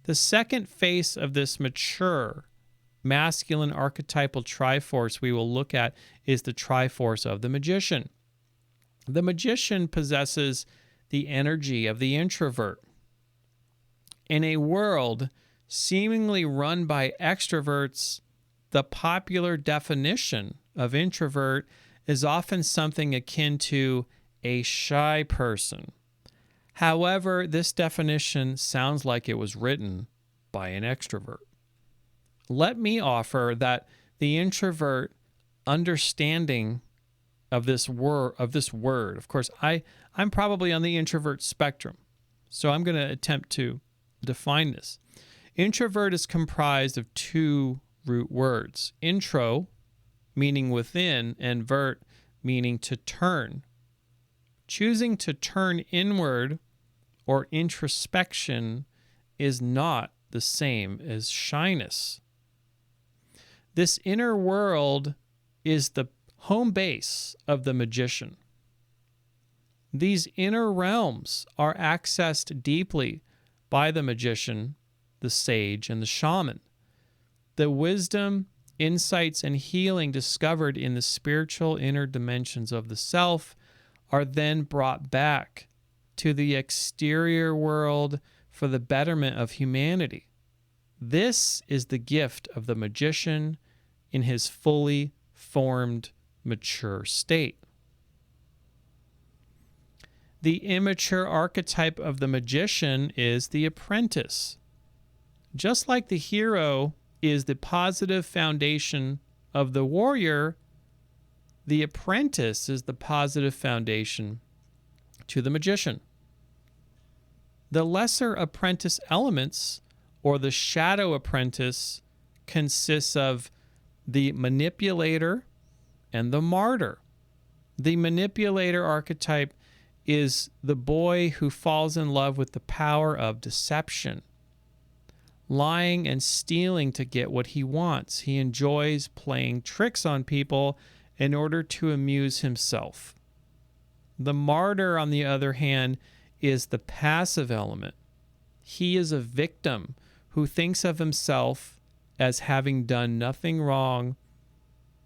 The second face of this mature masculine archetypal triforce we will look at is the Triforce of the magician. The magician possesses the energy of the introvert. In a world seemingly run by extroverts, the popular definition of introvert is often something akin to a shy person. However, this definition sounds like it was written by an extrovert. Let me offer that the introvert understanding of this word, of course, I'm probably on the introvert spectrum, so I'm going to attempt to define this. Introvert is comprised of two root words: intro, meaning within, and vert, meaning to turn. Choosing to turn inward or introspection is not the same as shyness. This inner world is the home base of the magician. These inner realms are accessed deeply by the magician, the sage, and the shaman. The wisdom, insights, and healing discovered in the spiritual inner dimensions of the self are then brought back to the exterior world for the betterment of humanity. This is the gift of the magician in his fully formed, mature state. The immature archetype of the magician is the apprentice. Just like the hero is the positive foundation of the warrior, the apprentice is the positive foundation to the magician. The lesser apprentice elements, or the shadow apprentice, consists of the manipulator and the martyr. The manipulator archetype is the boy who falls in love with the power of deception, lying and stealing to get what he wants. He enjoys playing tricks on people in order to amuse himself. The martyr, on the other hand, is the passive element. He is a victim who thinks of himself as having done nothing wrong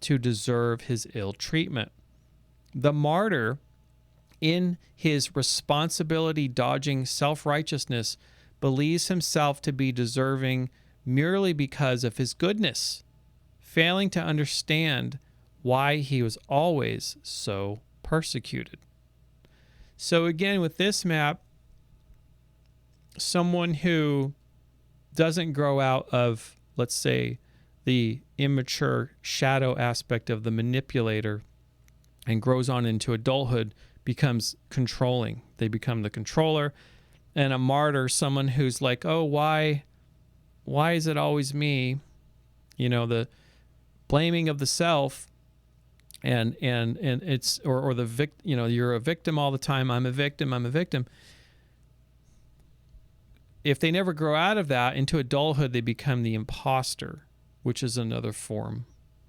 to deserve his ill treatment. The martyr, in his responsibility-dodging self-righteousness, believes himself to be deserving merely because of his goodness, failing to understand why he was always so persecuted. So again, with this map, someone who doesn't grow out of, let's say, the immature shadow aspect of the manipulator and grows on into adulthood becomes controlling. They become the controller. And a martyr, someone who's like, oh, why is it always me? You know, the blaming of the self, and it's or the you know, you're a victim all the time. I'm a victim. If they never grow out of that into adulthood, they become the impostor, which is another form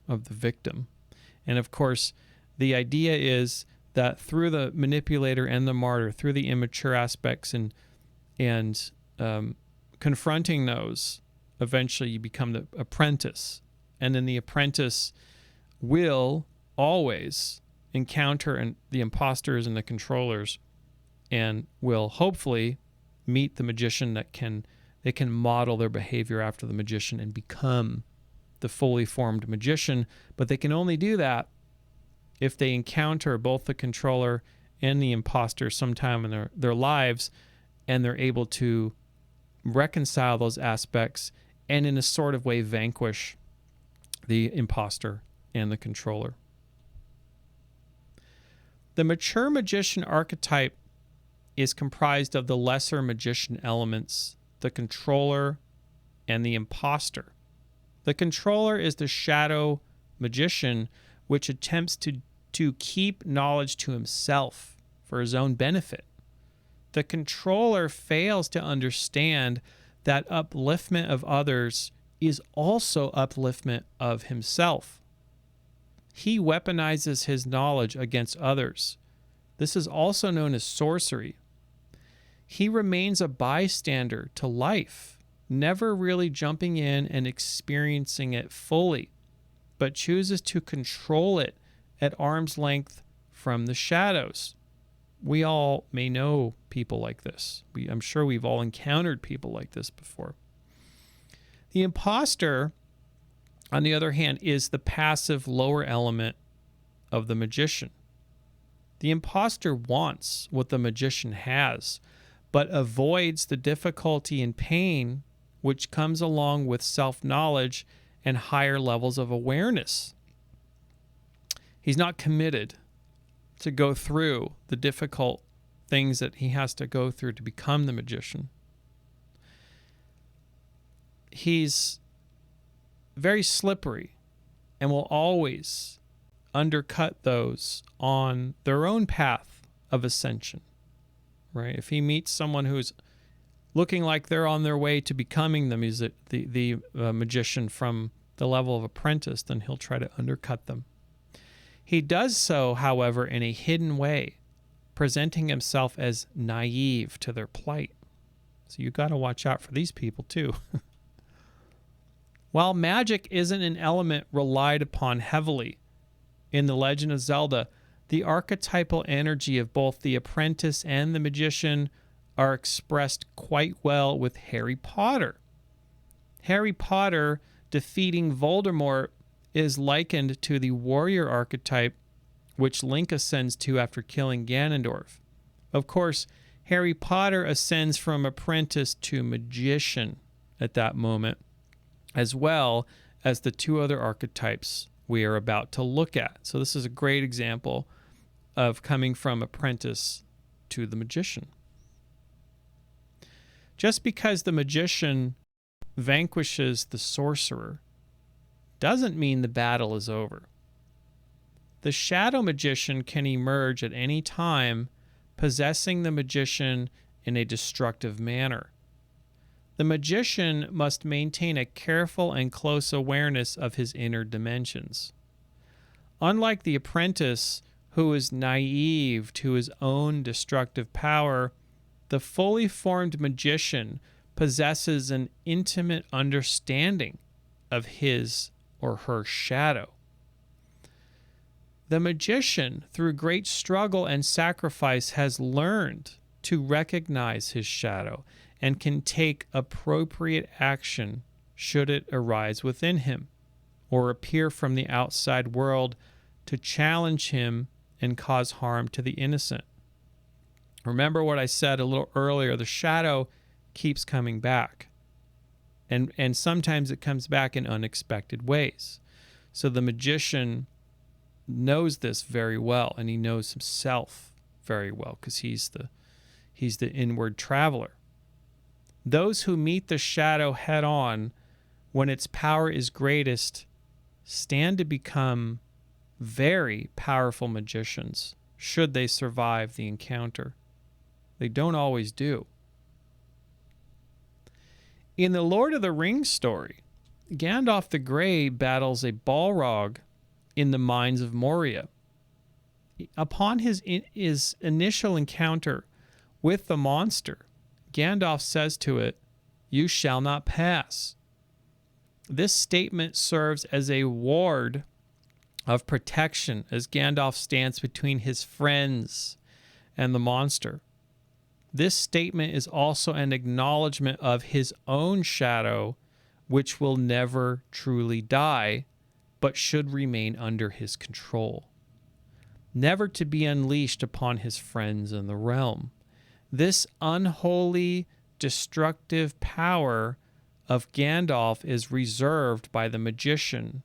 of the victim. And of course, the idea is that through the manipulator and the martyr, through the immature aspects and confronting those, eventually you become the apprentice. And then the apprentice will always encounter the imposters and the controllers, and will hopefully meet the magician they can model their behavior after the magician and become the fully formed magician. But they can only do that if they encounter both the controller and the imposter sometime in their lives, and they're able to reconcile those aspects and in a sort of way vanquish the imposter and the controller. The mature magician archetype is comprised of the lesser magician elements, the controller and the imposter. The controller is the shadow magician, which attempts to keep knowledge to himself for his own benefit. The controller fails to understand that upliftment of others is also upliftment of himself. He weaponizes his knowledge against others. This is also known as sorcery. He remains a bystander to life never really jumping in and experiencing it fully, but chooses to control it at arm's length from the shadows. We all may know people like this. I'm sure we've all encountered people like this before. The impostor, on the other hand, is the passive lower element of the magician. The impostor wants what the magician has, but avoids the difficulty and pain which comes along with self-knowledge and higher levels of awareness. He's not committed to go through the difficult things that he has to go through to become the magician. He's very slippery and will always undercut those on their own path of ascension, right? If he meets someone who's looking like they're on their way to becoming the magician from the level of apprentice, then he'll try to undercut them. He does so, however, in a hidden way, presenting himself as naive to their plight. So you got to watch out for these people too. While magic isn't an element relied upon heavily in The Legend of Zelda, the archetypal energy of both the apprentice and the magician are expressed quite well with Harry Potter. Harry Potter defeating Voldemort is likened to the warrior archetype which Link ascends to after killing Ganondorf. Of course, Harry Potter ascends from apprentice to magician at that moment, as well as the two other archetypes we are about to look at. So this is a great example of coming from apprentice to the magician. Just because the magician vanquishes the sorcerer doesn't mean the battle is over. The shadow magician can emerge at any time, possessing the magician in a destructive manner. The magician must maintain a careful and close awareness of his inner dimensions. Unlike the apprentice, who is naive to his own destructive power, the fully formed magician possesses an intimate understanding of his or her shadow. The magician, through great struggle and sacrifice, has learned to recognize his shadow and can take appropriate action should it arise within him or appear from the outside world to challenge him and cause harm to the innocent. Remember what I said a little earlier, the shadow keeps coming back. And sometimes it comes back in unexpected ways. So the magician knows this very well, and he knows himself very well because he's the inward traveler. Those who meet the shadow head on when its power is greatest stand to become very powerful magicians should they survive the encounter. They don't always do. In the Lord of the Rings story, Gandalf the Grey battles a Balrog in the mines of Moria. Upon his initial encounter with the monster, Gandalf says to it, "You shall not pass." This statement serves as a ward of protection as Gandalf stands between his friends and the monster. This statement is also an acknowledgement of his own shadow, which will never truly die, but should remain under his control, never to be unleashed upon his friends in the realm. This unholy, destructive power of Gandalf is reserved by the magician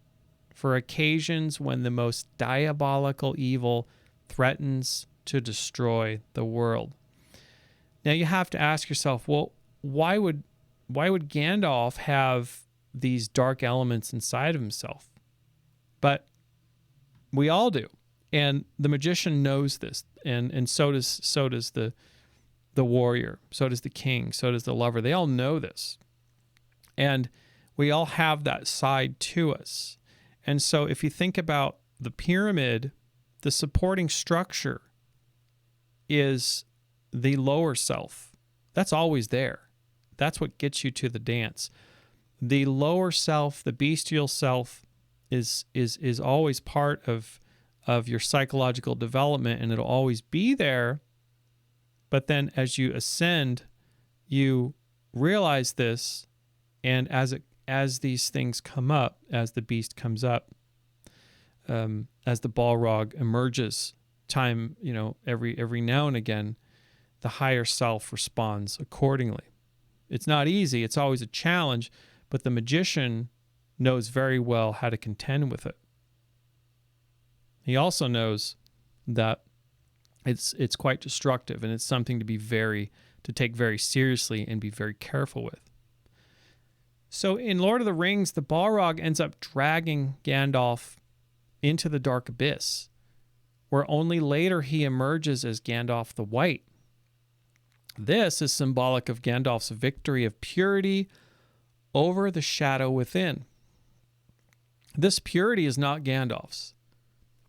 for occasions when the most diabolical evil threatens to destroy the world. Now you have to ask yourself, well, why would Gandalf have these dark elements inside of himself? But we all do, and the magician knows this, and so does the warrior, so does the king, so does the lover. They all know this, and we all have that side to us. And so if you think about the pyramid, the supporting structure is the lower self. That's always there. That's what gets you to the dance. The lower self, the bestial self, is always part of your psychological development, and it'll always be there. But then as you ascend, you realize this, and as these things come up, as the beast comes up, as the Balrog emerges, every now and again, the higher self responds accordingly. It's not easy. It's always a challenge, but the magician knows very well how to contend with it. He also knows that it's quite destructive, and it's something to take very seriously and be very careful with. So in Lord of the Rings, the Balrog ends up dragging Gandalf into the dark abyss, where only later he emerges as Gandalf the White. This is symbolic of Gandalf's victory of purity over the shadow within. This purity is not Gandalf's,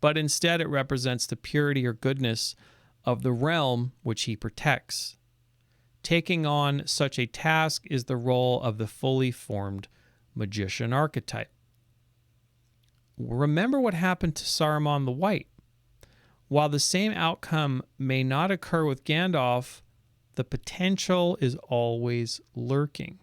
but instead it represents the purity or goodness of the realm which he protects. Taking on such a task is the role of the fully formed magician archetype. Remember what happened to Saruman the White. While the same outcome may not occur with Gandalf, the potential is always lurking.